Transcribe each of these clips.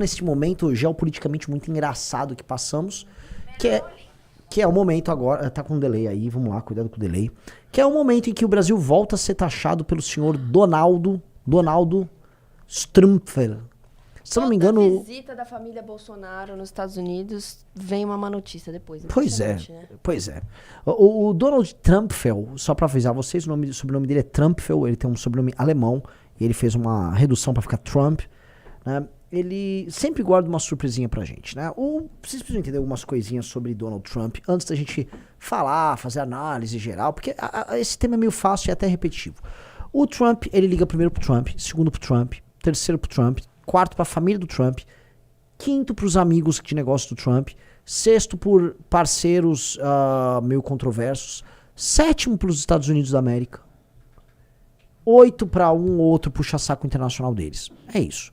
nesse momento geopoliticamente muito engraçado que passamos, que é o momento agora, tá com delay aí, vamos lá, cuidado com o delay, que é o momento em que o Brasil volta a ser taxado pelo senhor Donaldo Strumfel. Se eu não me engano... Toda visita da família Bolsonaro nos Estados Unidos vem uma má notícia depois. Pois é, Né? pois é. O Donald Trumpfel, só pra avisar vocês, o sobrenome dele é Trumpfel, ele tem um sobrenome alemão, e ele fez uma redução pra ficar Trump, né? Ele sempre guarda uma surpresinha pra gente, né? Vocês precisam entender algumas coisinhas sobre Donald Trump antes da gente falar, fazer análise geral, porque esse tema é meio fácil e até repetitivo. O Trump, ele liga primeiro pro Trump, segundo pro Trump, terceiro pro Trump, quarto pra família do Trump, quinto pros amigos de negócio do Trump, sexto por parceiros meio controversos, sétimo pros Estados Unidos da América, oito pra um ou outro puxa-saco internacional deles. É isso.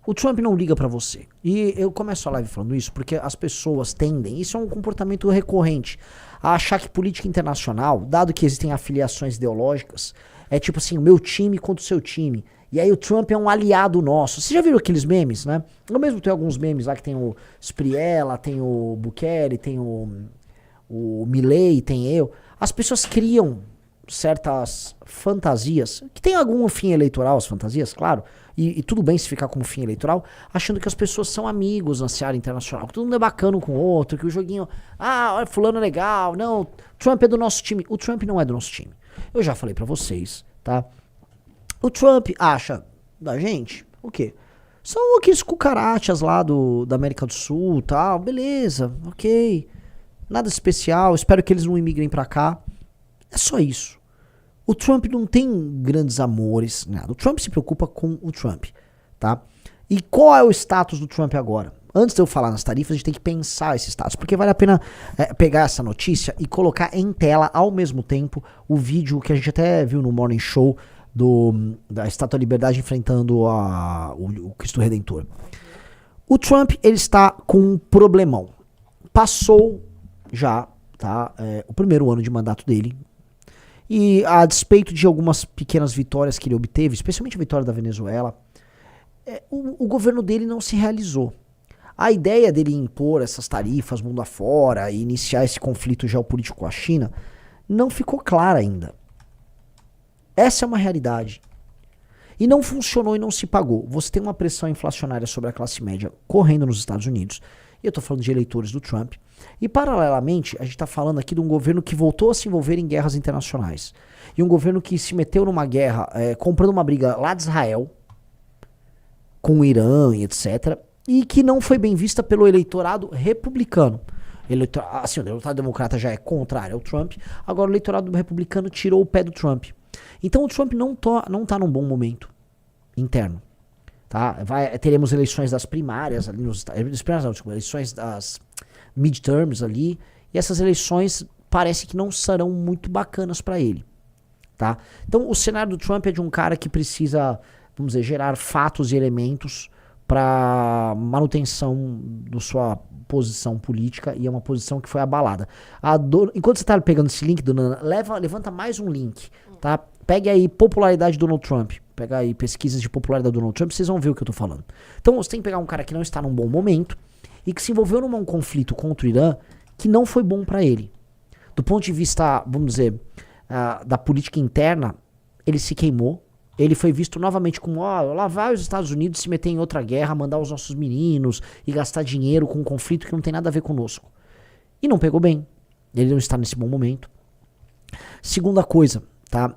O Trump não liga pra você. E eu começo a live falando isso porque as pessoas tendem, isso é um comportamento recorrente, a achar que política internacional, dado que existem afiliações ideológicas, é tipo assim, o meu time contra o seu time. E aí o Trump é um aliado nosso. Vocês já viram aqueles memes, né? Eu mesmo tenho alguns memes lá que tem o Spriella, tem o Bukele, tem o Milley, tem eu. As pessoas criam certas fantasias, que tem algum fim eleitoral, as fantasias, claro, e tudo bem se ficar como fim eleitoral, achando que as pessoas são amigos na seara internacional, que todo mundo é bacana com o outro, que o joguinho, olha, fulano é legal, não, Trump é do nosso time. O Trump não é do nosso time. Eu já falei pra vocês, tá? O Trump acha da gente, o quê? São aqueles cucarachas lá da América do Sul, tal, beleza, ok, nada especial, espero que eles não imigrem pra cá. É só isso. O Trump não tem grandes amores, nada. O Trump se preocupa com o Trump, tá? E qual é o status do Trump agora? Antes de eu falar nas tarifas, a gente tem que pensar esse status, porque vale a pena pegar essa notícia e colocar em tela, ao mesmo tempo, o vídeo que a gente até viu no Morning Show da Estátua da Liberdade enfrentando o Cristo Redentor. O Trump, ele está com um problemão. Passou já, tá, o primeiro ano de mandato dele, e a despeito de algumas pequenas vitórias que ele obteve, especialmente a vitória da Venezuela, o governo dele não se realizou. A ideia dele impor essas tarifas mundo afora e iniciar esse conflito geopolítico com a China não ficou clara ainda. Essa é uma realidade. E não funcionou e não se pagou. Você tem uma pressão inflacionária sobre a classe média correndo nos Estados Unidos. E eu tô falando de eleitores do Trump. E paralelamente, a gente tá falando aqui de um governo que voltou a se envolver em guerras internacionais. E um governo que se meteu numa guerra, comprando uma briga lá de Israel, com o Irã e etc. E que não foi bem vista pelo eleitorado republicano. Assim, o eleitorado democrata já é contrário ao Trump. Agora o eleitorado republicano tirou o pé do Trump. Então o Trump não tá num bom momento interno. Tá? Teremos eleições das primárias ali eleições das midterms ali, e essas eleições parece que não serão muito bacanas para ele, tá? Então o cenário do Trump é de um cara que precisa, vamos dizer, gerar fatos e elementos para manutenção da sua posição política, e é uma posição que foi abalada. Enquanto você tá pegando esse link, dona Ana, levanta mais um link, tá? Pegue aí popularidade do Donald Trump. Pega aí pesquisas de popularidade do Donald Trump, vocês vão ver o que eu tô falando. Então você tem que pegar um cara que não está num bom momento e que se envolveu num conflito contra o Irã que não foi bom para ele. Do ponto de vista, vamos dizer, da política interna, ele se queimou. Ele foi visto novamente como, lá vai os Estados Unidos se meter em outra guerra, mandar os nossos meninos e gastar dinheiro com um conflito que não tem nada a ver conosco. E não pegou bem. Ele não está nesse bom momento. Segunda coisa, tá?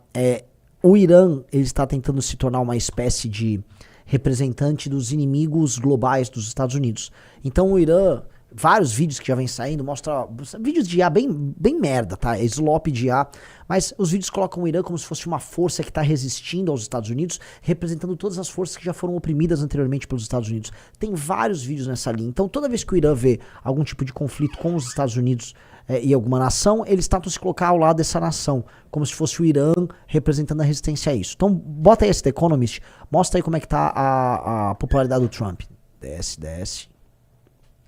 O Irã, ele está tentando se tornar uma espécie de representante dos inimigos globais dos Estados Unidos. Então o Irã, vários vídeos que já vem saindo, mostra vídeos de IA bem merda, tá? Slop de IA, mas os vídeos colocam o Irã como se fosse uma força que está resistindo aos Estados Unidos, representando todas as forças que já foram oprimidas anteriormente pelos Estados Unidos. Tem vários vídeos nessa linha. Então toda vez que o Irã vê algum tipo de conflito com os Estados Unidos e alguma nação, eles tentam se colocar ao lado dessa nação, como se fosse o Irã representando a resistência a isso. Então bota aí esse The Economist, mostra aí como é que tá a popularidade do Trump. Desce.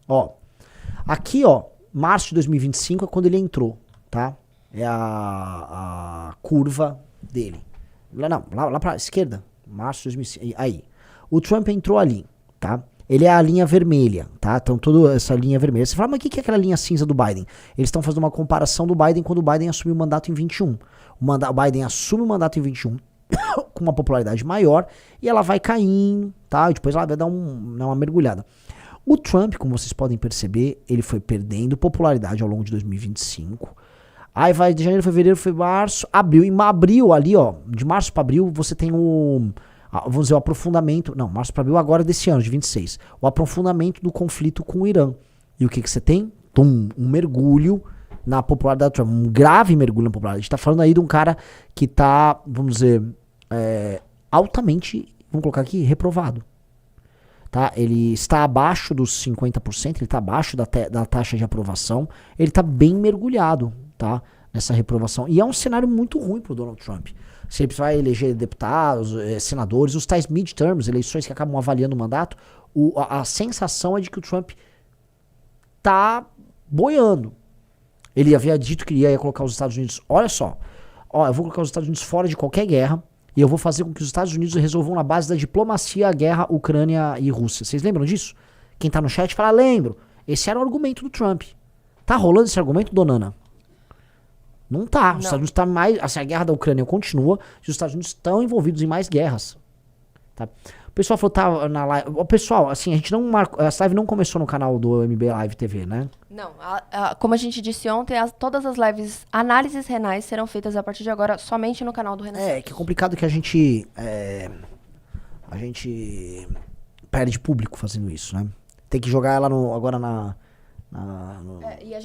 Ó, aqui, março de 2025 é quando ele entrou, tá? É a curva dele. Lá pra esquerda, março de 2005, aí. O Trump entrou ali, tá? Ele é a linha vermelha, tá? Então toda essa linha vermelha. Você fala, mas o que é aquela linha cinza do Biden? Eles estão fazendo uma comparação do Biden quando o Biden assumiu o mandato em 21. O Biden assume o mandato em 21 com uma popularidade maior e ela vai caindo, tá? E depois ela vai dar uma mergulhada. O Trump, como vocês podem perceber, ele foi perdendo popularidade ao longo de 2025. Aí vai de janeiro, fevereiro, março, abril. Em abril ali, ó, de março para abril, você tem vamos dizer, o aprofundamento, não, março para abril agora desse ano, de 26, o aprofundamento do conflito com o Irã. E o que você tem? Um mergulho na popularidade do Trump, um grave mergulho na popularidade. A gente tá falando aí de um cara que tá, vamos dizer, altamente, vamos colocar aqui, reprovado. Tá? Ele está abaixo dos 50%, ele está abaixo da taxa de aprovação, ele está bem mergulhado, tá? Nessa reprovação. E é um cenário muito ruim pro Donald Trump. Se ele vai eleger deputados, senadores, os tais midterms, eleições que acabam avaliando o mandato, a sensação é de que o Trump tá boiando. Ele havia dito que ia colocar os Estados Unidos, olha só, eu vou colocar os Estados Unidos fora de qualquer guerra, e eu vou fazer com que os Estados Unidos resolvam na base da diplomacia a guerra Ucrânia e Rússia. Vocês lembram disso? Quem tá no chat fala, lembro. Esse era o argumento do Trump. Tá rolando esse argumento, Donana? Não tá. Os Estados Unidos tá mais... Assim, a guerra da Ucrânia continua e os Estados Unidos estão envolvidos em mais guerras. Tá? O pessoal falou, tá na live... Pessoal, assim, a gente não marcou... Essa live não começou no canal do MB Live TV, né? Não. Como a gente disse ontem, todas as lives, análises renais serão feitas a partir de agora somente no canal do Renan. Que é complicado que a gente perde público fazendo isso, né? Tem que jogar ela agora e a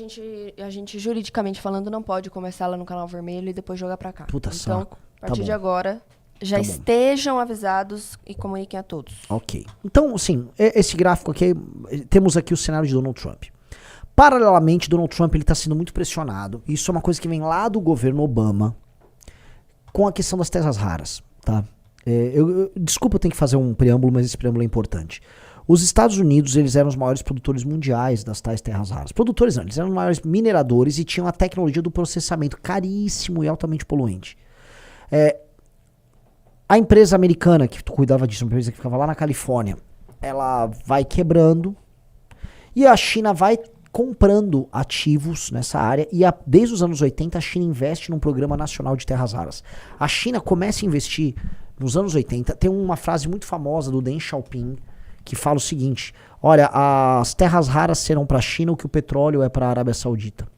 gente, juridicamente falando, não pode começar lá no canal vermelho e depois jogar pra cá. Puta então, saco. A partir de agora, já estejam avisados e comuniquem a todos. Ok. Então, assim, esse gráfico aqui, temos aqui o cenário de Donald Trump. Paralelamente, Donald Trump ele está sendo muito pressionado. Isso é uma coisa que vem lá do governo Obama com a questão das terras raras, tá? Desculpa, eu tenho que fazer um preâmbulo, mas esse preâmbulo é importante. Os Estados Unidos, eles eram os maiores produtores mundiais das tais terras raras. Produtores não, eles eram os maiores mineradores e tinham a tecnologia do processamento caríssimo e altamente poluente. A empresa americana que cuidava disso, uma empresa que ficava lá na Califórnia, ela vai quebrando e a China vai comprando ativos nessa área e desde os anos 80 a China investe num programa nacional de terras raras. A China começa a investir nos anos 80, tem uma frase muito famosa do Deng Xiaoping que fala o seguinte, olha, as terras raras serão para a China o que o petróleo é para a Arábia Saudita.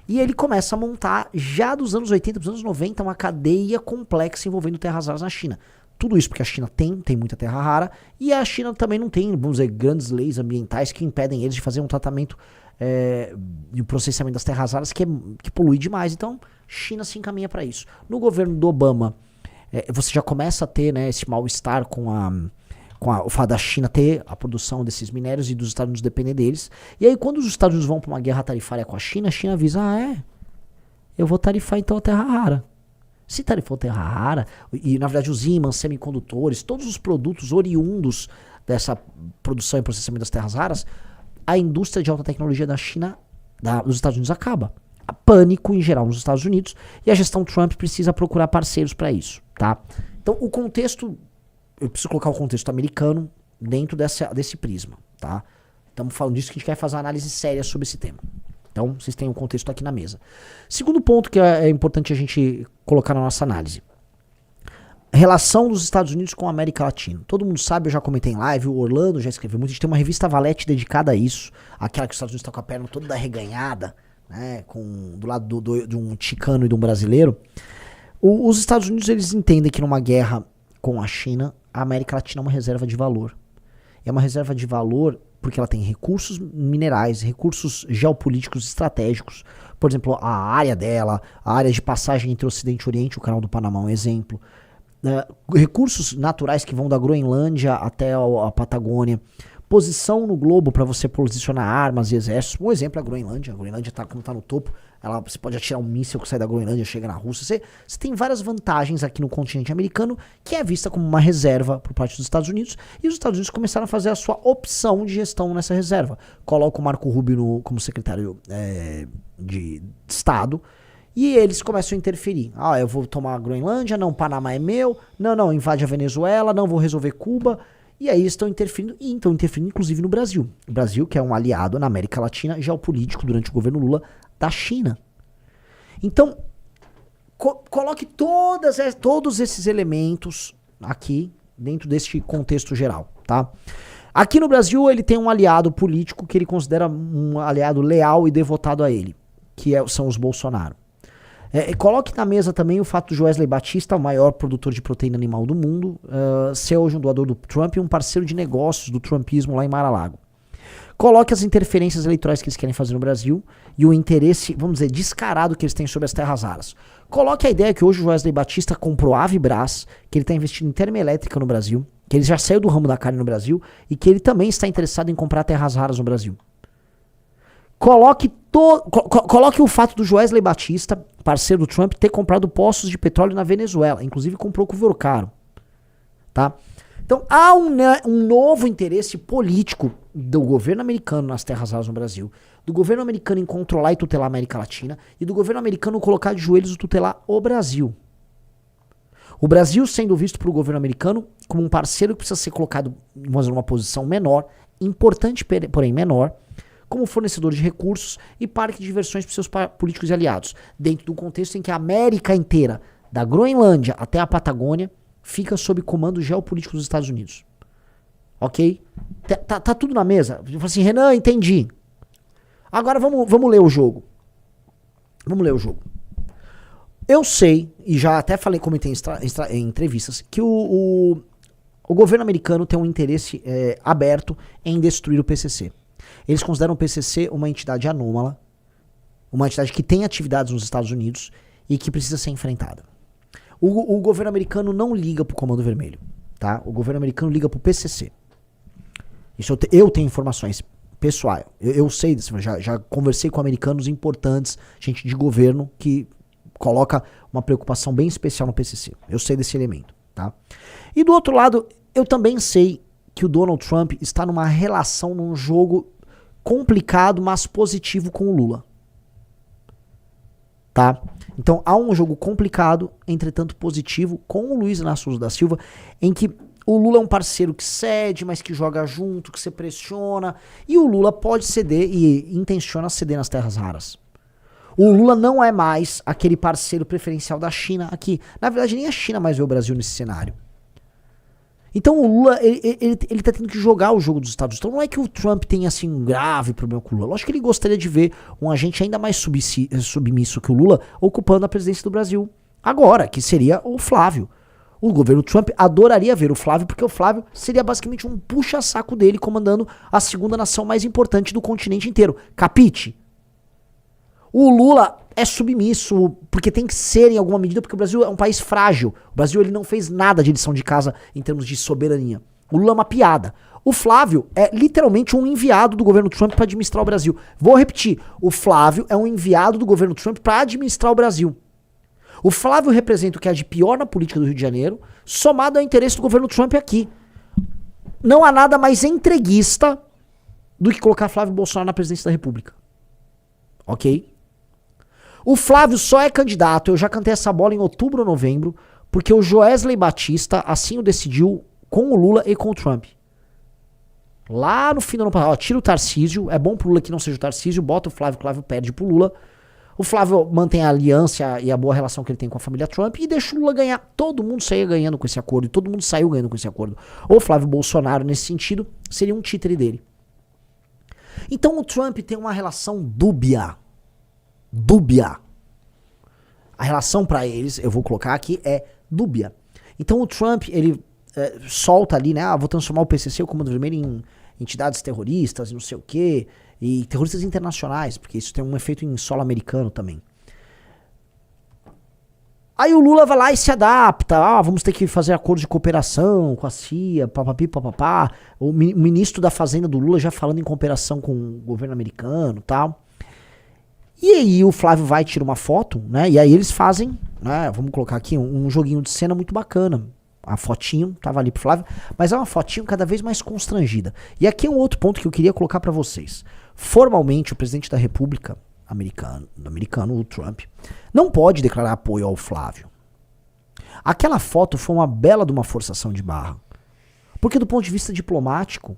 E ele começa a montar, já dos anos 80 para os anos 90, uma cadeia complexa envolvendo terras raras na China. Tudo isso porque a China tem muita terra rara, e a China também não tem, vamos dizer, grandes leis ambientais que impedem eles de fazer um tratamento e o processamento das terras raras que polui demais. Então, China se encaminha para isso. No governo do Obama, você já começa a ter, né, esse mal-estar com o fato da China ter a produção desses minérios e dos Estados Unidos depender deles. E aí, quando os Estados Unidos vão para uma guerra tarifária com a China avisa, eu vou tarifar então a terra rara. Se tarifou terra rara, e na verdade os ímãs, semicondutores, todos os produtos oriundos dessa produção e processamento das terras raras, a indústria de alta tecnologia da China, dos Estados Unidos acaba. Há pânico em geral nos Estados Unidos e a gestão Trump precisa procurar parceiros para isso, tá? Então o contexto, eu preciso colocar o contexto americano dentro desse prisma, tá? Estamos falando disso que a gente quer fazer uma análise séria sobre esse tema. Então, vocês têm um contexto aqui na mesa. Segundo ponto que é importante a gente colocar na nossa análise. Relação dos Estados Unidos com a América Latina. Todo mundo sabe, eu já comentei em live, o Orlando já escreveu muito, a gente tem uma revista Valete dedicada a isso, aquela que os Estados Unidos estão com a perna toda arreganhada, né, do lado de um chicano e de um brasileiro. Os Estados Unidos, eles entendem que numa guerra com a China, a América Latina é uma reserva de valor. É uma reserva de valor porque ela tem recursos minerais, recursos geopolíticos estratégicos. Por exemplo, a área dela, a área de passagem entre o Ocidente e o Oriente, o Canal do Panamá é um exemplo. Recursos naturais que vão da Groenlândia até a Patagônia. Posição no globo para você posicionar armas e exércitos. Um exemplo é a Groenlândia. A Groenlândia como está no topo, você pode atirar um míssil que sai da Groenlândia e chega na Rússia. Você tem várias vantagens aqui no continente americano, que é vista como uma reserva por parte dos Estados Unidos. E os Estados Unidos começaram a fazer a sua opção de gestão nessa reserva. Coloca o Marco Rubio como secretário de Estado. E eles começam a interferir. Eu vou tomar a Groenlândia, não, Panamá é meu. Não, invade a Venezuela, não, vou resolver Cuba. E aí estão interferindo, inclusive no Brasil. O Brasil, que é um aliado na América Latina, geopolítico durante o governo Lula, da China. Então, coloque todos esses elementos aqui dentro deste contexto geral, tá? Aqui no Brasil ele tem um aliado político que ele considera um aliado leal e devotado a ele, que são os Bolsonaro. Coloque na mesa também o fato do Joesley Batista, o maior produtor de proteína animal do mundo, ser hoje um doador do Trump e um parceiro de negócios do trumpismo lá em Mar-a-Lago. Coloque as interferências eleitorais que eles querem fazer no Brasil e o interesse, vamos dizer, descarado que eles têm sobre as terras raras. Coloque a ideia que hoje o Joesley Batista comprou a Avibras, que ele está investindo em termoelétrica no Brasil, que ele já saiu do ramo da carne no Brasil e que ele também está interessado em comprar terras raras no Brasil. Coloque o fato do Joesley Batista, parceiro do Trump, ter comprado poços de petróleo na Venezuela. Inclusive comprou com o Vero Caro. Tá? Então há um novo interesse político do governo americano nas terras raras no Brasil, do governo americano em controlar e tutelar a América Latina e do governo americano colocar de joelhos e tutelar o Brasil. O Brasil sendo visto pelo governo americano como um parceiro que precisa ser colocado numa posição menor, importante porém menor, como fornecedor de recursos e parque de diversões para seus políticos e aliados, dentro de um contexto em que a América inteira, da Groenlândia até a Patagônia, fica sob comando geopolítico dos Estados Unidos. Ok? Tá tudo na mesa. Eu falo assim, Renan, entendi. Agora vamos ler o jogo. Vamos ler o jogo. Eu sei, e já até comentei em entrevistas, que o governo americano tem um interesse aberto em destruir o PCC. Eles consideram o PCC uma entidade anômala, uma entidade que tem atividades nos Estados Unidos e que precisa ser enfrentada. O governo americano não liga pro Comando Vermelho, tá? O governo americano liga pro PCC. Isso eu tenho informações pessoais. Eu sei disso, já conversei com americanos importantes, gente de governo que coloca uma preocupação bem especial no PCC. Eu sei desse elemento, tá? E do outro lado, eu também sei que o Donald Trump está numa relação, num jogo complicado, mas positivo com o Lula. Tá? Então há um jogo complicado, entretanto positivo, com o Luiz Inácio Lula da Silva, em que o Lula é um parceiro que cede, mas que joga junto, que se pressiona, e o Lula pode ceder e intenciona ceder nas terras raras. O Lula não é mais aquele parceiro preferencial da China aqui. Na verdade, nem a China mais vê o Brasil nesse cenário. Então o Lula, ele tá tendo que jogar o jogo dos Estados Unidos. Então não é que o Trump tenha assim um grave problema com o Lula. Lógico que ele gostaria de ver um agente ainda mais submisso que o Lula ocupando a presidência do Brasil agora, que seria o Flávio. O governo Trump adoraria ver o Flávio, porque o Flávio seria basicamente um puxa-saco dele comandando a segunda nação mais importante do continente inteiro. Capite? O Lula é submisso, porque tem que ser em alguma medida, porque o Brasil é um país frágil. O Brasil ele não fez nada de lição de casa em termos de soberania. O Lula é uma piada. O Flávio é literalmente um enviado do governo Trump para administrar o Brasil. Vou repetir, o Flávio é um enviado do governo Trump para administrar o Brasil. O Flávio representa o que há de pior na política do Rio de Janeiro, somado ao interesse do governo Trump aqui. Não há nada mais entreguista do que colocar Flávio Bolsonaro na presidência da República. Ok? O Flávio só é candidato, eu já cantei essa bola em outubro ou novembro, porque o Joesley Batista assim o decidiu com o Lula e com o Trump. Lá no fim do ano passado, tira o Tarcísio, é bom pro Lula que não seja o Tarcísio, bota o Flávio perde pro Lula. O Flávio mantém a aliança e a boa relação que ele tem com a família Trump e deixa o Lula ganhar. Todo mundo saía ganhando com esse acordo e todo mundo saiu ganhando com esse acordo. O Flávio Bolsonaro, nesse sentido, seria um títere dele. Então o Trump tem uma relação dúbia. A relação pra eles, eu vou colocar aqui, é dúbia. Então o Trump, ele solta ali, né? Vou transformar o PCC, o Comando Vermelho, em entidades terroristas e não sei o quê. E terroristas internacionais, porque isso tem um efeito em solo americano também. Aí o Lula vai lá e se adapta. Vamos ter que fazer acordo de cooperação com a CIA, papapi, papapá. O ministro da Fazenda do Lula já falando em cooperação com o governo americano e tal. E aí o Flávio vai tirar uma foto, né? E aí eles fazem, né? Vamos colocar aqui um joguinho de cena muito bacana. A fotinho tava ali pro Flávio, mas é uma fotinho cada vez mais constrangida. E aqui é um outro ponto que eu queria colocar pra vocês. Formalmente, o presidente da República americano, o Trump, não pode declarar apoio ao Flávio. Aquela foto foi uma bela de uma forçação de barra. Porque do ponto de vista diplomático,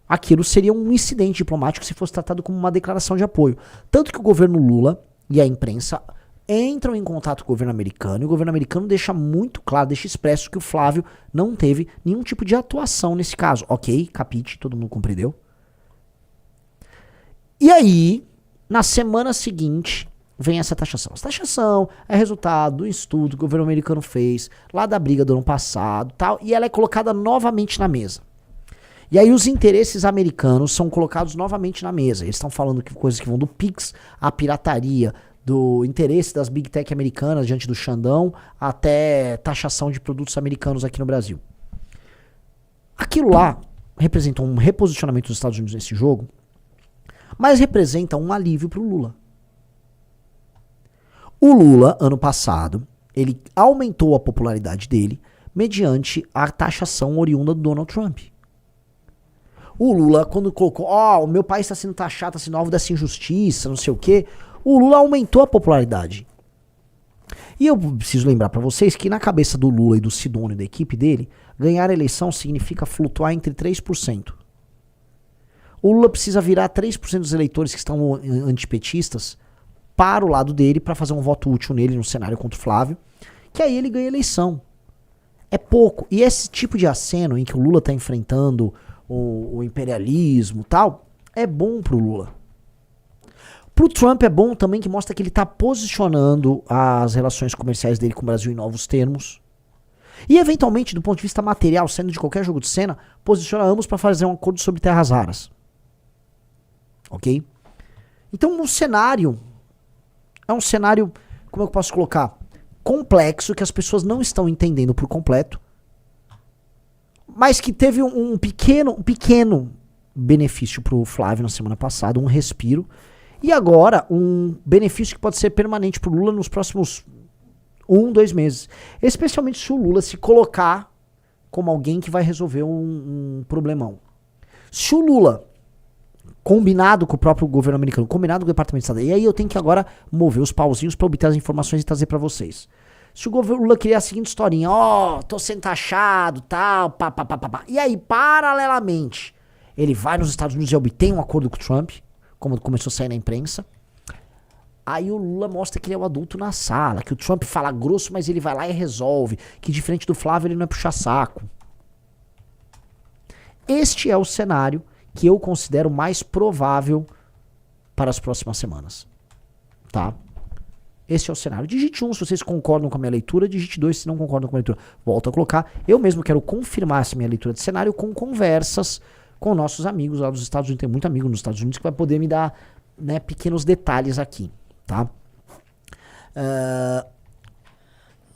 aquilo seria um incidente diplomático se fosse tratado como uma declaração de apoio. Tanto que o governo Lula e a imprensa entram em contato com o governo americano, e o governo americano deixa muito claro, deixa expresso que o Flávio não teve nenhum tipo de atuação nesse caso. Ok, capite, todo mundo compreendeu. E aí, na semana seguinte, vem essa taxação. Essa taxação é resultado do estudo que o governo americano fez, lá da briga do ano passado, tal, e ela é colocada novamente na mesa. E aí os interesses americanos são colocados novamente na mesa. Eles estão falando que coisas que vão do Pix, à pirataria, do interesse das Big Tech americanas diante do Xandão, até taxação de produtos americanos aqui no Brasil. Aquilo lá representa um reposicionamento dos Estados Unidos nesse jogo, mas representa um alívio para o Lula. O Lula, ano passado, ele aumentou a popularidade dele mediante a taxação oriunda do Donald Trump. O Lula, quando colocou, o meu país está sendo taxado, está sendo alvo dessa injustiça, não sei o quê, o Lula aumentou a popularidade. E eu preciso lembrar para vocês que na cabeça do Lula e do Sidônio e da equipe dele, ganhar a eleição significa flutuar entre 3%. O Lula precisa virar 3% dos eleitores que estão antipetistas para o lado dele para fazer um voto útil nele no cenário contra o Flávio, que aí ele ganha a eleição. É pouco. E esse tipo de aceno em que o Lula está enfrentando o imperialismo e tal, é bom pro Lula. Pro Trump é bom também que mostra que ele tá posicionando as relações comerciais dele com o Brasil em novos termos. E eventualmente, do ponto de vista material, saindo de qualquer jogo de cena, posiciona ambos para fazer um acordo sobre terras raras. Ok? Então o cenário é um cenário, como eu posso colocar, complexo, que as pessoas não estão entendendo por completo, mas que teve um pequeno benefício pro Flávio na semana passada, um respiro, e agora um benefício que pode ser permanente pro Lula nos próximos 2 meses. Especialmente se o Lula se colocar como alguém que vai resolver um problemão. Se o Lula, combinado com o próprio governo americano, combinado com o Departamento de Estado, e aí eu tenho que agora mover os pauzinhos para obter as informações e trazer para vocês. Se o governo Lula criar a seguinte historinha, tô sendo taxado, tal, pá. E aí, paralelamente, ele vai nos Estados Unidos e obtém um acordo com o Trump, como começou a sair na imprensa. Aí o Lula mostra que ele é o adulto na sala, que o Trump fala grosso, mas ele vai lá e resolve, que diferente do Flávio ele não é puxa-saco. Este é o cenário que eu considero mais provável para as próximas semanas. Tá? Esse é o cenário. Digite 1 se vocês concordam com a minha leitura, digite 2 se não concordam com a minha leitura. Volto a colocar. Eu mesmo quero confirmar essa minha leitura de cenário com conversas com nossos amigos lá dos Estados Unidos. Tem muito amigo nos Estados Unidos que vai poder me dar, né, pequenos detalhes aqui. Tá?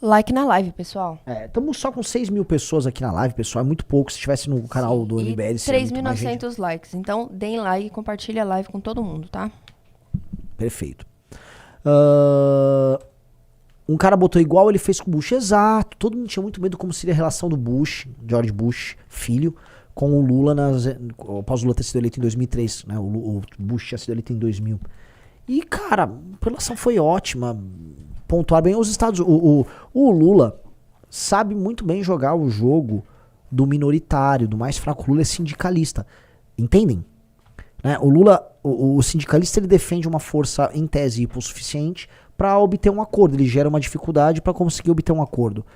Like na live, pessoal. Estamos só com 6 mil pessoas aqui na live, pessoal. É muito pouco. Se estivesse no canal do MBL... 3.900 likes. Então, deem like e compartilhe a live com todo mundo, tá? Perfeito. Um cara botou igual ele fez com o Bush. Exato. Todo mundo tinha muito medo como seria a relação do Bush, George Bush, filho, com o Lula após o Lula ter sido eleito em 2003. Né? O Bush tinha sido eleito em 2000. E, cara, a relação foi ótima. Pontuar bem os Estados... O Lula sabe muito bem jogar o jogo do minoritário, do mais fraco. O Lula é sindicalista. Entendem? Né? O Lula, o sindicalista, ele defende uma força em tese hipossuficiente para obter um acordo. Ele gera uma dificuldade para conseguir obter um acordo.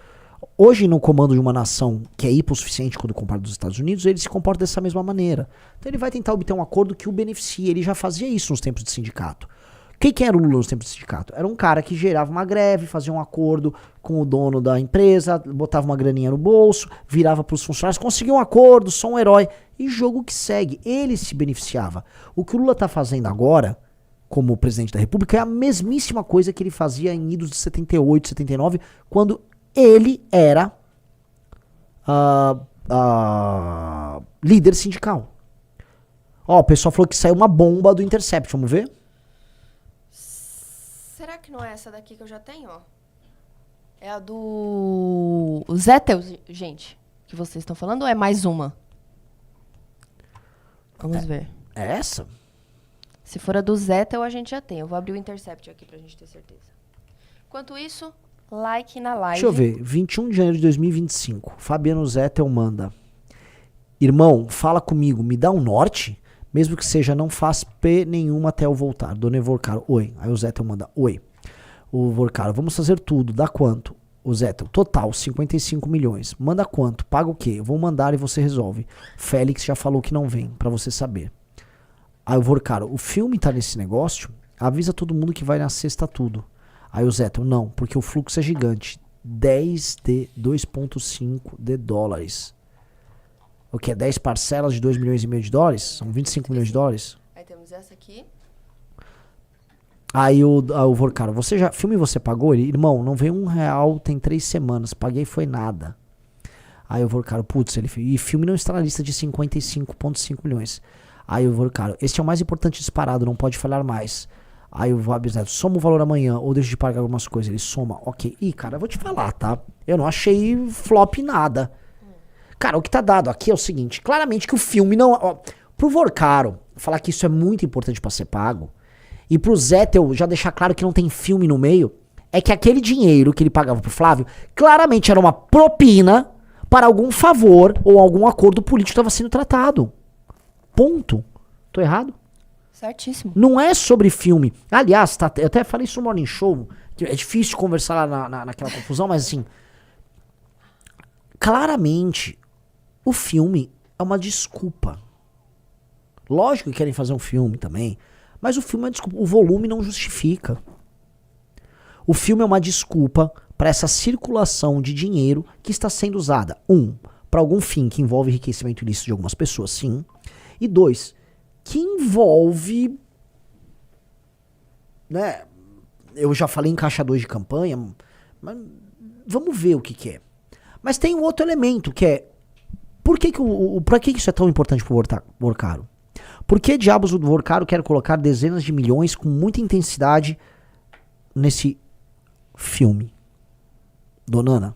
Hoje, no comando de uma nação que é hipossuficiente quando comparado dos Estados Unidos, ele se comporta dessa mesma maneira. Então ele vai tentar obter um acordo que o beneficie. Ele já fazia isso nos tempos de sindicato. Quem era o Lula nos tempos de sindicato? Era um cara que gerava uma greve, fazia um acordo com o dono da empresa, botava uma graninha no bolso, virava para os funcionários, conseguia um acordo, sou um herói. E jogo que segue, ele se beneficiava. O que o Lula está fazendo agora, como presidente da República, é a mesmíssima coisa que ele fazia em idos de 78, 79, quando ele era líder sindical. Ó, o pessoal falou que saiu uma bomba do Intercept, vamos ver? Será que não é essa daqui que eu já tenho, ó? É a do Zettel, gente, que vocês estão falando, ou é mais uma? Vamos ver. É essa? Se for a do Zettel, a gente já tem. Eu vou abrir o Intercept aqui pra gente ter certeza. Enquanto isso, like na live. Deixa eu ver. 21 de janeiro de 2025. Fabiano Zettel manda. Irmão, fala comigo, me dá um norte? Mesmo que seja, não faz P nenhuma até eu voltar. Dona Vorcaro, oi. Aí o Zettel manda, oi. O Vorcaro, vamos fazer tudo, dá quanto? O Zettel, total, 55 milhões. Manda quanto? Paga o quê? Eu vou mandar e você resolve. Félix já falou que não vem, pra você saber. Aí o Vorcaro, o filme tá nesse negócio? Avisa todo mundo que vai na sexta tudo. Aí o Zettel, não, porque o fluxo é gigante. 10 de 2,5 de dólares. O que é 10 parcelas de 2 milhões e meio de dólares? São 25 milhões de dólares? Aí temos essa aqui. Aí o Vorcaro, você já, filme você pagou? Ele, irmão, não veio R$1, tem 3 semanas, paguei foi nada. Aí o Vorcaro, putz, e filme não está na lista de 55,5 milhões. Aí o Vorcaro, este é o mais importante disparado, não pode falhar mais. Aí o Fábio Neto, soma o valor amanhã, ou deixa de pagar algumas coisas. Ele soma, ok. Ih, cara, eu vou te falar, tá? Eu não achei flop nada. Cara, o que tá dado aqui é o seguinte, claramente que o filme não... Ó, pro Vorcaro falar que isso é muito importante pra ser pago, e pro Zettel já deixar claro que não tem filme no meio, é que aquele dinheiro que ele pagava pro Flávio, claramente era uma propina para algum favor ou algum acordo político que estava sendo tratado. Ponto. Tô errado? Certíssimo. Não é sobre filme. Aliás, tá, eu até falei isso no Morning Show, que é difícil conversar lá naquela confusão, mas assim, claramente, o filme é uma desculpa. Lógico que querem fazer um filme também, mas o filme é uma desculpa. O volume não justifica. O filme é uma desculpa para essa circulação de dinheiro que está sendo usada. Para algum fim que envolve enriquecimento ilícito de algumas pessoas, sim. E 2, que envolve, né? Eu já falei em caixa 2 de campanha, mas vamos ver o que é. Mas tem um outro elemento que é pra que isso é tão importante pro Vorcaro? Por que diabos o Vorcaro quer colocar dezenas de milhões com muita intensidade nesse filme? Donana?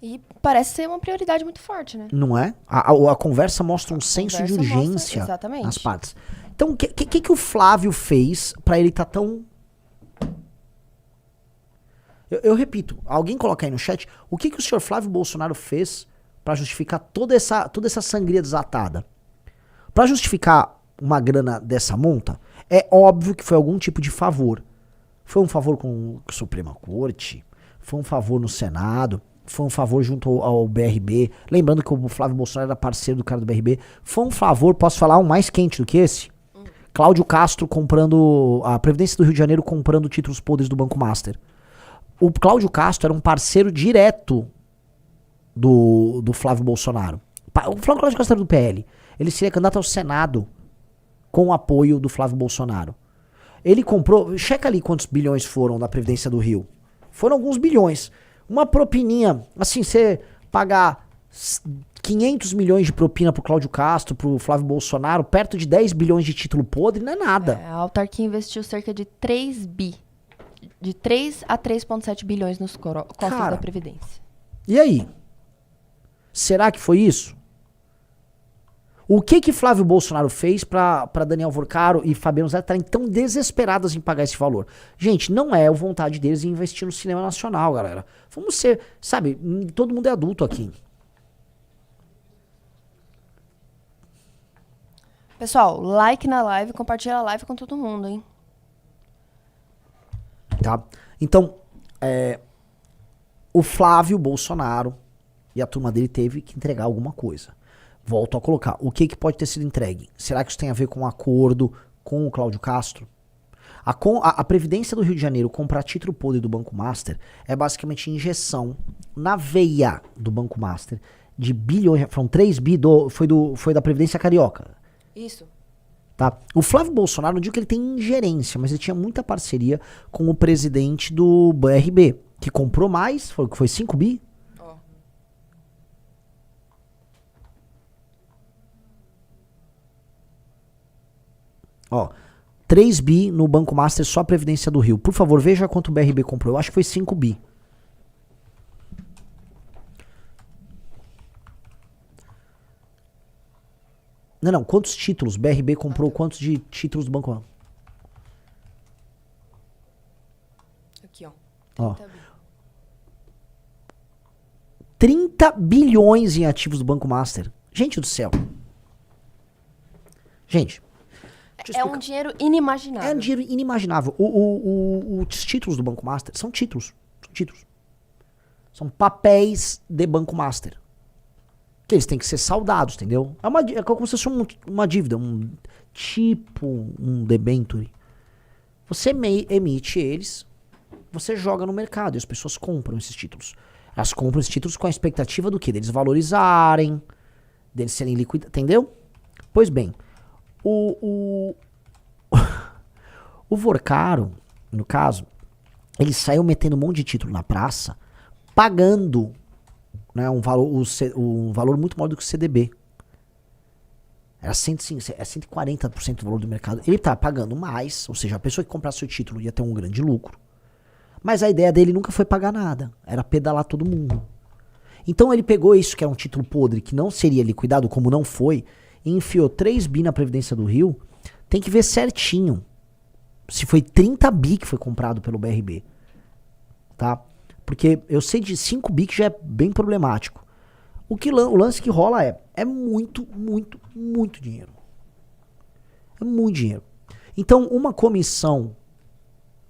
E parece ser uma prioridade muito forte, né? Não é? A conversa mostra um senso de conversa urgência mostra, exatamente, nas partes. Então, o que o Flávio fez pra ele tá tão... Eu repito, alguém coloca aí no chat, o que o senhor Flávio Bolsonaro fez pra justificar toda essa sangria desatada? Pra justificar uma grana dessa monta, é óbvio que foi algum tipo de favor. Foi um favor com a Suprema Corte, foi um favor no Senado, foi um favor junto ao BRB. Lembrando que o Flávio Bolsonaro era parceiro do cara do BRB. Foi um favor, posso falar, um mais quente do que esse? Cláudio Castro comprando, a Previdência do Rio de Janeiro comprando títulos podres do Banco Master. O Cláudio Castro era um parceiro direto do Flávio Bolsonaro. O Cláudio Castro era do PL. Ele seria candidato ao Senado com o apoio do Flávio Bolsonaro. Ele comprou, checa ali quantos bilhões foram da Previdência do Rio. Foram alguns bilhões. Uma propininha, assim, você pagar 500 milhões de propina pro Cláudio Castro, pro Flávio Bolsonaro, perto de 10 bilhões de título podre, não é nada. A autarquia investiu cerca de 3 bi. De 3 a 3,7 bilhões nos cofres da Previdência. E aí? Será que foi isso? O que Flávio Bolsonaro fez pra Daniel Vorcaro e Fabiano Zé estarem tão desesperadas em pagar esse valor? Gente, não é a vontade deles em investir no cinema nacional, galera. Vamos ser, sabe, todo mundo é adulto aqui. Pessoal, like na live, compartilha a live com todo mundo, hein? Tá? Então, o Flávio Bolsonaro e a turma dele teve que entregar alguma coisa. Volto a colocar. O que pode ter sido entregue? Será que isso tem a ver com um acordo com o Cláudio Castro? A Previdência do Rio de Janeiro comprar título podre do Banco Master é basicamente injeção na veia do Banco Master de bilhões, foram 3 bi, foi da Previdência Carioca. Isso. Tá? O Flávio Bolsonaro, não digo que ele tem ingerência, mas ele tinha muita parceria com o presidente do BRB, que comprou mais, foi 5 bi? Ó, 3 bi no Banco Master, só a Previdência do Rio. Por favor, veja quanto o BRB comprou. Eu acho que foi 5 bi. Não, quantos títulos? BRB comprou quantos de títulos do Banco Master? Aqui, ó. 30 bilhões em ativos do Banco Master. Gente do céu. Gente. É um dinheiro inimaginável. É um dinheiro inimaginável. Os títulos do Banco Master são títulos. São títulos. São papéis de Banco Master. Que eles têm que ser saldados, entendeu? É como se fosse uma dívida. Um debenture. Você emite eles, você joga no mercado e as pessoas compram esses títulos. Elas compram esses títulos com a expectativa do quê? Deles valorizarem, deles serem liquidados, entendeu? Pois bem, o Vorcaro, no caso, ele saiu metendo um monte de título na praça, pagando, né, um valor muito maior do que o CDB. Era 140% do valor do mercado. Ele tá pagando mais, ou seja, a pessoa que comprasse o título ia ter um grande lucro. Mas a ideia dele nunca foi pagar nada. Era pedalar todo mundo. Então ele pegou isso, que era um título podre, que não seria liquidado, como não foi, e enfiou 3 bi na Previdência do Rio. Tem que ver certinho se foi 30 bi que foi comprado pelo BRB. Tá? Porque eu sei de 5 bi que já é bem problemático. O lance que rola é muito, muito, muito dinheiro. É muito dinheiro. Então, uma comissão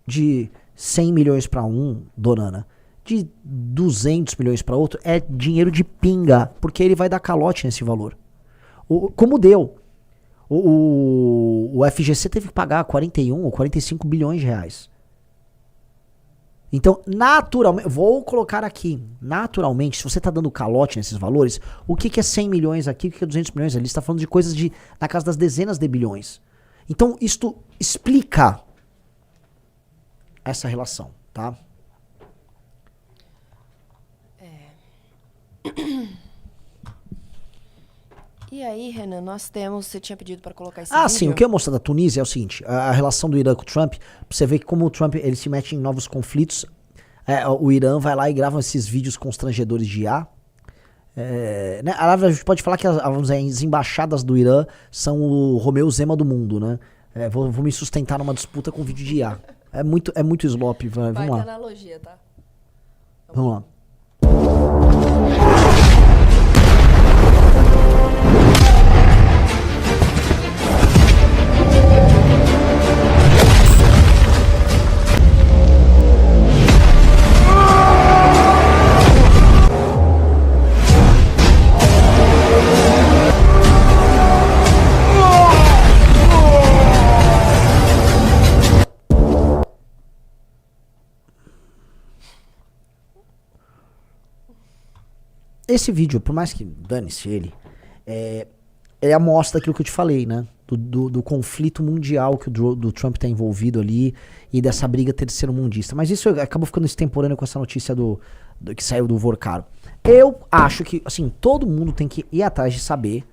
de 100 milhões para um, Donana, de 200 milhões para outro, é dinheiro de pinga, porque ele vai dar calote nesse valor. Como deu. O FGC teve que pagar 41 ou 45 bilhões de reais. Então, naturalmente, vou colocar aqui, naturalmente, se você está dando calote nesses valores, o que é 100 milhões aqui, o que é 200 milhões ali? Você está falando de coisas na casa das dezenas de bilhões. Então, isto explica essa relação, tá? E aí, Renan, nós temos... Você tinha pedido para colocar esse vídeo? Sim, o que eu mostro da Tunísia é o seguinte, a relação do Irã com o Trump, você vê que como o Trump ele se mete em novos conflitos, o Irã vai lá e grava esses vídeos constrangedores de IA. Né, a gente pode falar que as embaixadas do Irã são o Romeu Zema do mundo, né? Vou me sustentar numa disputa com vídeo de IA. É muito slop, vamos lá. Analogia, tá? Vamos lá. Esse vídeo, por mais que dane-se ele amostra aquilo que eu te falei, né? Do conflito mundial que o Trump tá envolvido ali e dessa briga terceiro-mundista. Mas isso acabou ficando extemporâneo com essa notícia que saiu do Vorcaro. Eu acho que, assim, todo mundo tem que ir atrás de saber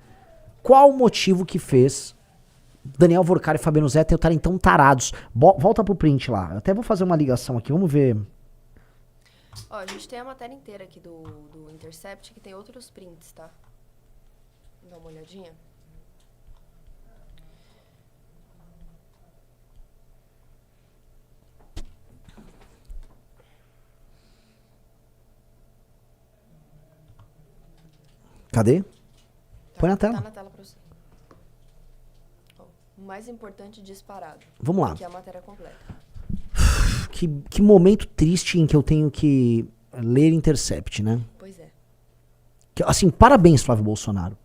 qual o motivo que fez Daniel Vorcaro e Fabiano Zetta estarem tão tarados. Volta pro print lá. Eu até vou fazer uma ligação aqui, vamos ver. Ó, a gente tem a matéria inteira aqui do Intercept, que tem outros prints, tá? Dá uma olhadinha. Cadê? Põe na tela. Tá na tela pra você. Ó, o mais importante disparado. Vamos lá. Aqui é a matéria completa. Que momento triste em que eu tenho que ler Intercept, né? Pois é. Assim, parabéns, Flávio Bolsonaro.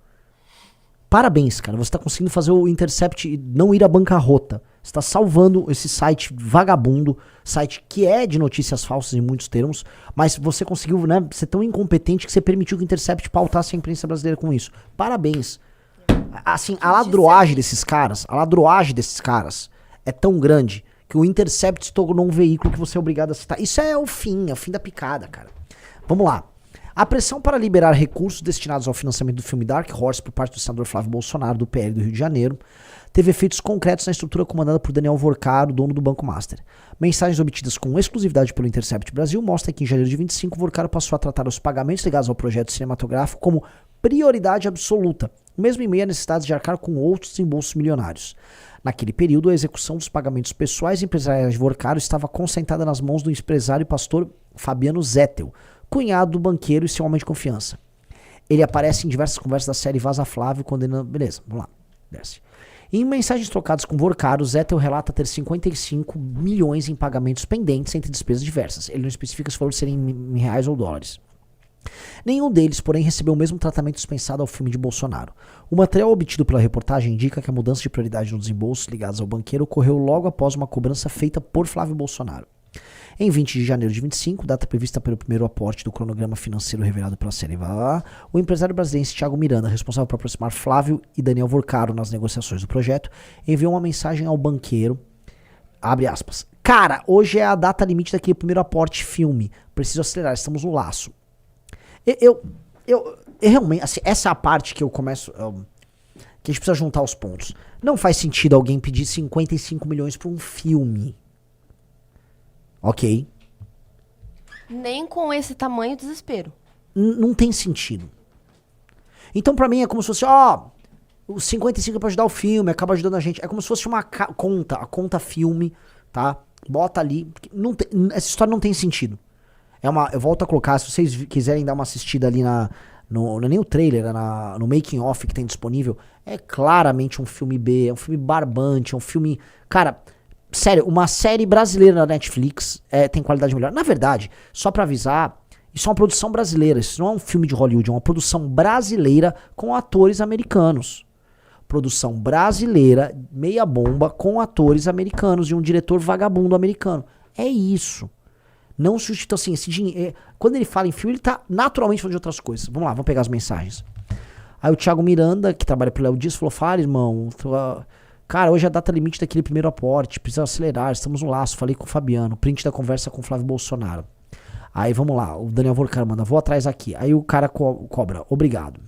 Parabéns, cara. Você tá conseguindo fazer o Intercept não ir à bancarrota. Você tá salvando esse site vagabundo, site que é de notícias falsas em muitos termos, mas você conseguiu, né, ser tão incompetente que você permitiu que o Intercept pautasse a imprensa brasileira com isso. Parabéns. Assim, a ladroagem desses caras é tão grande que o Intercept se tornou um veículo que você é obrigado a citar. Isso é o fim da picada, cara. Vamos lá. A pressão para liberar recursos destinados ao financiamento do filme Dark Horse por parte do senador Flávio Bolsonaro, do PL do Rio de Janeiro, teve efeitos concretos na estrutura comandada por Daniel Vorcaro, dono do Banco Master. Mensagens obtidas com exclusividade pelo Intercept Brasil mostram que em janeiro de 25, Vorcaro passou a tratar os pagamentos ligados ao projeto cinematográfico como prioridade absoluta, mesmo em meio a necessidades de arcar com outros desembolsos milionários. Naquele período, a execução dos pagamentos pessoais e empresariais de Vorcaro estava concentrada nas mãos do empresário e pastor Fabiano Zettel, cunhado do banqueiro e seu homem de confiança. Ele aparece em diversas conversas da série Vaza Flávio, condenando... Beleza, vamos lá. Desce. Em mensagens trocadas com Vorcaro, Zettel relata ter 55 milhões em pagamentos pendentes entre despesas diversas. Ele não especifica se for serem em reais ou dólares. Nenhum deles, porém, recebeu o mesmo tratamento dispensado ao filme de Bolsonaro. O material obtido pela reportagem indica que a mudança de prioridade nos desembolsos ligados ao banqueiro ocorreu logo após uma cobrança feita por Flávio Bolsonaro. Em 20 de janeiro de 25, data prevista pelo primeiro aporte do cronograma financeiro revelado pela série VA, o empresário brasileiro Thiago Miranda, responsável por aproximar Flávio e Daniel Vorcaro nas negociações do projeto, enviou uma mensagem ao banqueiro, abre aspas, cara, hoje é a data limite daquele primeiro aporte filme, preciso acelerar, estamos no laço. Eu realmente, assim, essa é a parte que eu começo, que a gente precisa juntar os pontos. Não faz sentido alguém pedir 55 milhões por um filme. Ok. Nem com esse tamanho de desespero. Não tem sentido. Então, pra mim, é como se fosse, os 55 é pra ajudar o filme, acaba ajudando a gente. É como se fosse uma conta, a conta filme, tá? Bota ali. Não tem, essa história não tem sentido. Eu volto a colocar, se vocês quiserem dar uma assistida ali não é nem o trailer, no making off que tem disponível, é claramente um filme B, é um filme barbante, é um filme... Cara... Sério, uma série brasileira na Netflix tem qualidade melhor. Na verdade, só pra avisar, isso é uma produção brasileira. Isso não é um filme de Hollywood, é uma produção brasileira com atores americanos. Produção brasileira, meia bomba, com atores americanos e um diretor vagabundo americano. É isso. Não substitui assim, esse dinheiro. Quando ele fala em filme, ele tá naturalmente falando de outras coisas. Vamos lá, vamos pegar as mensagens. Aí o Thiago Miranda, que trabalha pro Léo Dias, falou: fala, irmão, cara, hoje é a data limite daquele primeiro aporte, precisa acelerar, estamos no laço, falei com o Fabiano, print da conversa com o Flávio Bolsonaro. Aí vamos lá, o Daniel Vorcaro manda, vou atrás aqui. Aí o cara cobra, obrigado.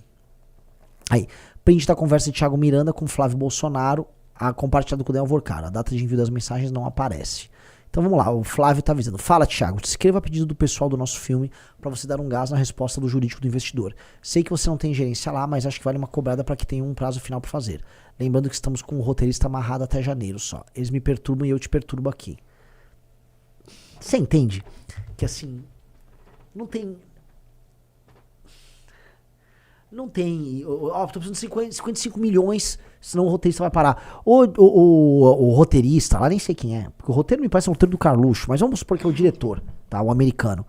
Aí, print da conversa de Thiago Miranda com o Flávio Bolsonaro, compartilhado com o Daniel Vorcaro. A data de envio das mensagens não aparece. Então vamos lá, o Flávio tá avisando. Fala, Thiago, escreva a pedido do pessoal do nosso filme para você dar um gás na resposta do jurídico do investidor. Sei que você não tem gerência lá, mas acho que vale uma cobrada para que tenha um prazo final para fazer. Lembrando que estamos com o roteirista amarrado até janeiro só. Eles me perturbam e eu te perturbo aqui. Você entende? Que assim, não tem... Tô precisando de 55 milhões, senão o roteirista vai parar. O roteirista, lá nem sei quem é, porque o roteiro me parece um roteiro do Carluxo, mas vamos supor que é o diretor, tá? O americano.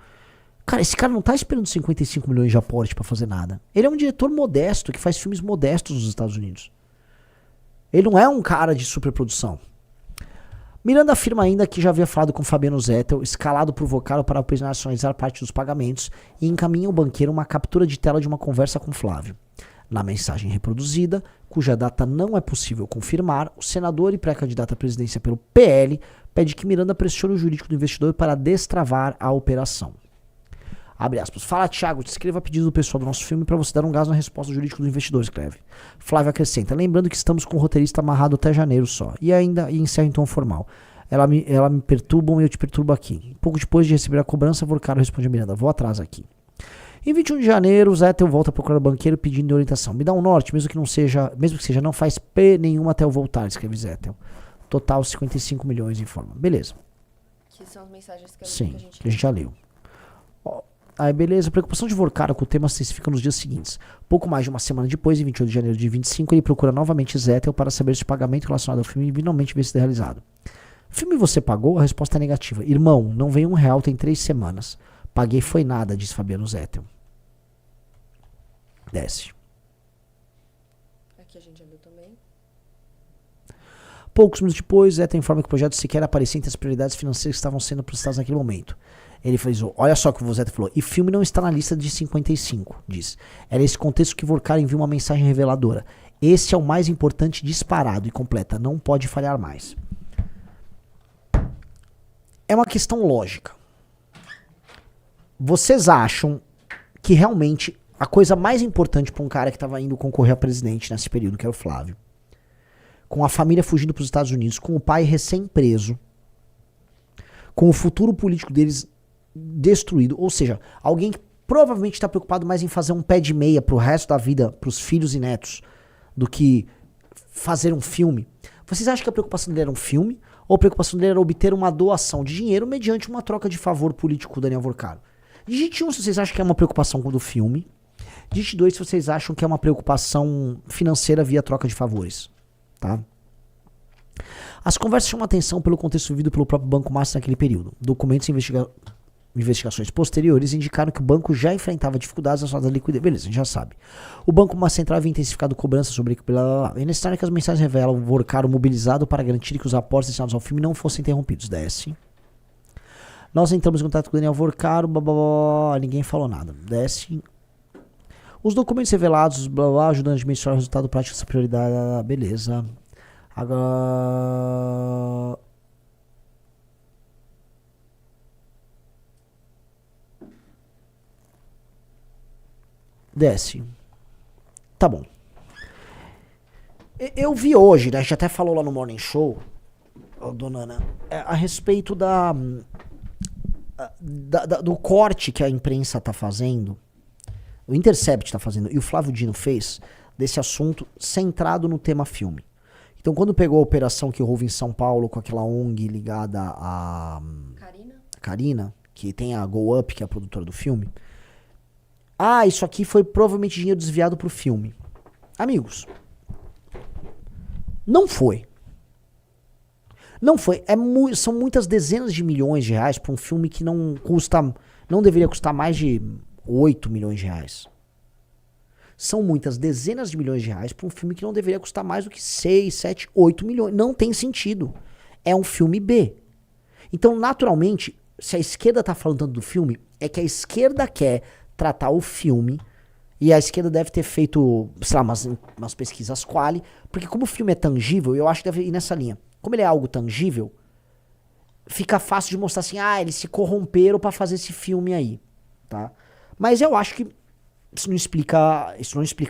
Cara, esse cara não tá esperando 55 milhões de aporte pra fazer nada. Ele é um diretor modesto, que faz filmes modestos nos Estados Unidos. Ele não é um cara de superprodução. Miranda afirma ainda que já havia falado com Fabiano Zettel, escalado por Vorcaro para operacionalizar parte dos pagamentos, e encaminha ao banqueiro uma captura de tela de uma conversa com Flávio. Na mensagem reproduzida, cuja data não é possível confirmar, o senador e pré-candidato à presidência pelo PL pede que Miranda pressione o jurídico do investidor para destravar a operação. Abre aspas. Fala, Thiago, escreva a pedido do pessoal do nosso filme para você dar um gás na resposta jurídica do investidor, escreve. Flávio acrescenta, lembrando que estamos com o roteirista amarrado até janeiro só. E encerra em tom formal. Ela me perturbam e eu te perturbo aqui. Pouco depois de receber a cobrança, Vorcaro responde a Miranda, vou atrás aqui. Em 21 de janeiro, o Zettel volta a procurar o banqueiro pedindo orientação. Me dá um norte, mesmo que seja, não faz P nenhuma até eu voltar, escreve Zettel. Total 55 milhões em forma. Beleza. Que são as mensagens que Sim, que a gente já leu. Aí beleza, a preocupação de Vorcaro com o tema se intensifica nos dias seguintes. Pouco mais de uma semana depois, em 28 de janeiro de 25, ele procura novamente Zettel para saber se o pagamento relacionado ao filme finalmente vai ser realizado. Filme você pagou? A resposta é negativa. Irmão, não veio R$1, tem 3 semanas. Paguei foi nada, diz Fabiano Zettel. Desce. Aqui a gente já viu também. Poucos minutos depois, Zettel informa que o projeto sequer aparecia entre as prioridades financeiras que estavam sendo processadas naquele momento. Ele frisou, olha só o que o Zettel falou, e filme não está na lista de 55, diz. Era esse contexto que Vorcaro enviou uma mensagem reveladora. Esse é o mais importante disparado e completa, não pode falhar mais. É uma questão lógica. Vocês acham que realmente a coisa mais importante para um cara que estava indo concorrer a presidente nesse período, que era o Flávio, com a família fugindo para os Estados Unidos, com o pai recém-preso, com o futuro político deles destruído, ou seja, alguém que provavelmente está preocupado mais em fazer um pé de meia pro resto da vida, pros filhos e netos, do que fazer um filme. Vocês acham que a preocupação dele era um filme? Ou a preocupação dele era obter uma doação de dinheiro mediante uma troca de favor político com o Daniel Vorcaro? Digite um se vocês acham que é uma preocupação com o do filme. Digite 2 se vocês acham que é uma preocupação financeira via troca de favores. Tá? As conversas chamam atenção pelo contexto vivido pelo próprio Banco Master naquele período. Documentos e investigações posteriores indicaram que o banco já enfrentava dificuldades na sua liquidez. Beleza, a gente já sabe. O Banco Master Central havia intensificado cobrança sobre... E nesse cenário que as mensagens revelam o Vorcaro mobilizado para garantir que os aportes destinados ao filme não fossem interrompidos. Desce. Nós entramos em contato com o Daniel Vorcaro, ninguém falou nada. Desce. Os documentos revelados, ajudando a dimensionar o resultado prático dessa prioridade. Beleza. Agora... Desce. Tá bom. Eu vi hoje, né? A gente até falou lá no Morning Show, dona Ana, a respeito do corte que a imprensa tá fazendo, o Intercept tá fazendo, e o Flávio Dino fez, desse assunto centrado no tema filme. Então, quando pegou a operação que houve em São Paulo com aquela ONG ligada a Carina, que tem a Go Up, que é a produtora do filme, isso aqui foi provavelmente dinheiro desviado pro filme. Amigos, não foi. Não foi. São muitas dezenas de milhões de reais para um filme que não deveria custar mais de 8 milhões de reais. São muitas dezenas de milhões de reais para um filme que não deveria custar mais do que 6, 7, 8 milhões. Não tem sentido. É um filme B. Então, naturalmente, se a esquerda tá falando tanto do filme, é que a esquerda quer tratar o filme, e a esquerda deve ter feito, sei lá, umas pesquisas quali, porque como o filme é tangível, eu acho que deve ir nessa linha. Como ele é algo tangível, fica fácil de mostrar assim, eles se corromperam pra fazer esse filme aí, tá? Mas eu acho que isso não explica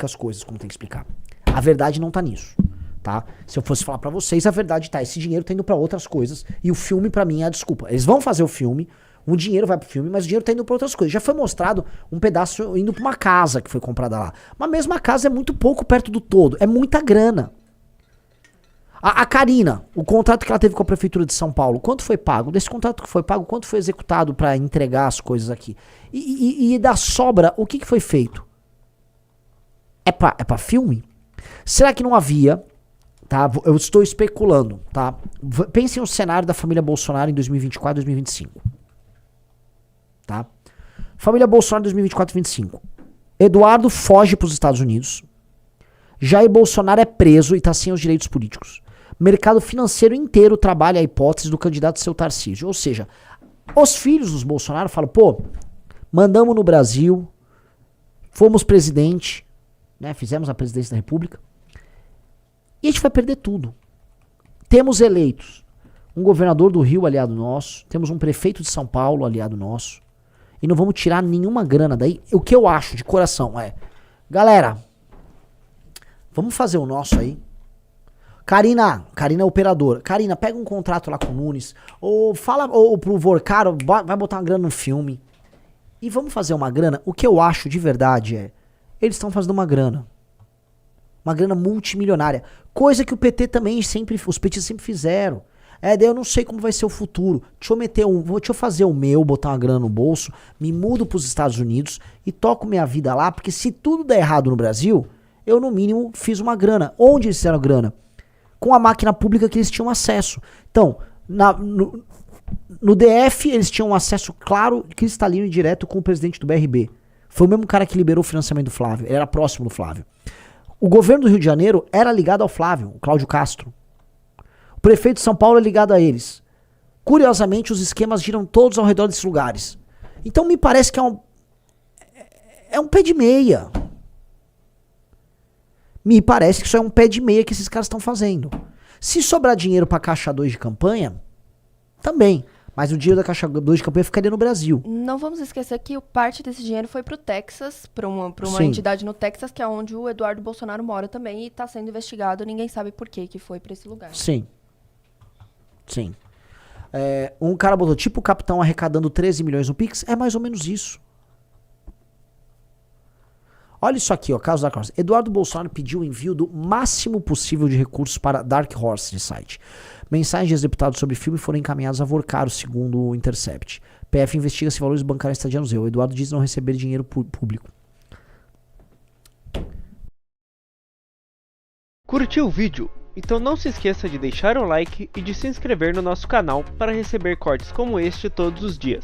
as coisas como tem que explicar. A verdade não tá nisso, tá? Se eu fosse falar pra vocês, a verdade tá, esse dinheiro tá indo pra outras coisas, e o filme pra mim é a desculpa. Eles vão fazer o filme, o dinheiro vai pro filme, mas o dinheiro tá indo pra outras coisas. Já foi mostrado um pedaço indo pra uma casa que foi comprada lá. Mas mesmo a casa é muito pouco perto do todo. É muita grana. A Carina, o contrato que ela teve com a Prefeitura de São Paulo, quanto foi pago? Desse contrato que foi pago, quanto foi executado pra entregar as coisas aqui? E da sobra, o que foi feito? É pra filme? Será que não havia... Tá? Eu estou especulando, tá? Pensem no cenário da família Bolsonaro em 2024 e 2025. Tá? Família Bolsonaro 2024 e 2025. Eduardo foge para os Estados Unidos. Jair Bolsonaro é preso e está sem os direitos políticos. Mercado financeiro inteiro trabalha a hipótese do candidato seu Tarcísio. Ou seja, os filhos dos Bolsonaro falam, mandamos no Brasil, fomos presidente, né, fizemos a presidência da República, e a gente vai perder tudo. Temos eleitos um governador do Rio aliado nosso, temos um prefeito de São Paulo aliado nosso, e não vamos tirar nenhuma grana daí. O que eu acho de coração é, galera, vamos fazer o nosso aí. Carina é operadora. Carina, pega um contrato lá com o Nunes, ou fala pro Vorcaro, vai botar uma grana no filme, e vamos fazer uma grana. O que eu acho de verdade é, eles estão fazendo uma grana multimilionária, coisa que o PT também os petistas sempre fizeram. Daí eu não sei como vai ser o futuro. Deixa eu fazer o meu, botar uma grana no bolso, me mudo pros Estados Unidos e toco minha vida lá, porque se tudo der errado no Brasil, eu no mínimo fiz uma grana. Onde eles fizeram grana? Com a máquina pública que eles tinham acesso. Então, no DF eles tinham acesso claro, cristalino e direto com o presidente do BRB. Foi o mesmo cara que liberou o financiamento do Flávio, ele era próximo do Flávio. O governo do Rio de Janeiro era ligado ao Flávio, o Cláudio Castro. O prefeito de São Paulo é ligado a eles. Curiosamente, os esquemas giram todos ao redor desses lugares. Então me parece que é um pé de meia. Me parece que isso é um pé de meia que esses caras estão fazendo. Se sobrar dinheiro pra Caixa 2 de campanha, também. Mas o dinheiro da Caixa 2 de campanha ficaria no Brasil. Não vamos esquecer que parte desse dinheiro foi pro Texas, pra uma Sim. entidade no Texas, que é onde o Eduardo Bolsonaro mora também, e tá sendo investigado. Ninguém sabe por que foi pra esse lugar. Sim. Um cara botou, tipo o capitão arrecadando 13 milhões no Pix. É mais ou menos isso. Olha isso aqui, caso Dark Horse. Eduardo Bolsonaro pediu o envio do máximo possível de recursos para Dark Horse de site. Mensagens de deputados sobre filme foram encaminhadas a Vorcaro, segundo o Intercept. PF investiga se valores bancários estadianos. O Eduardo diz não receber dinheiro público. Curtiu o vídeo? Então não se esqueça de deixar o like e de se inscrever no nosso canal para receber cortes como este todos os dias.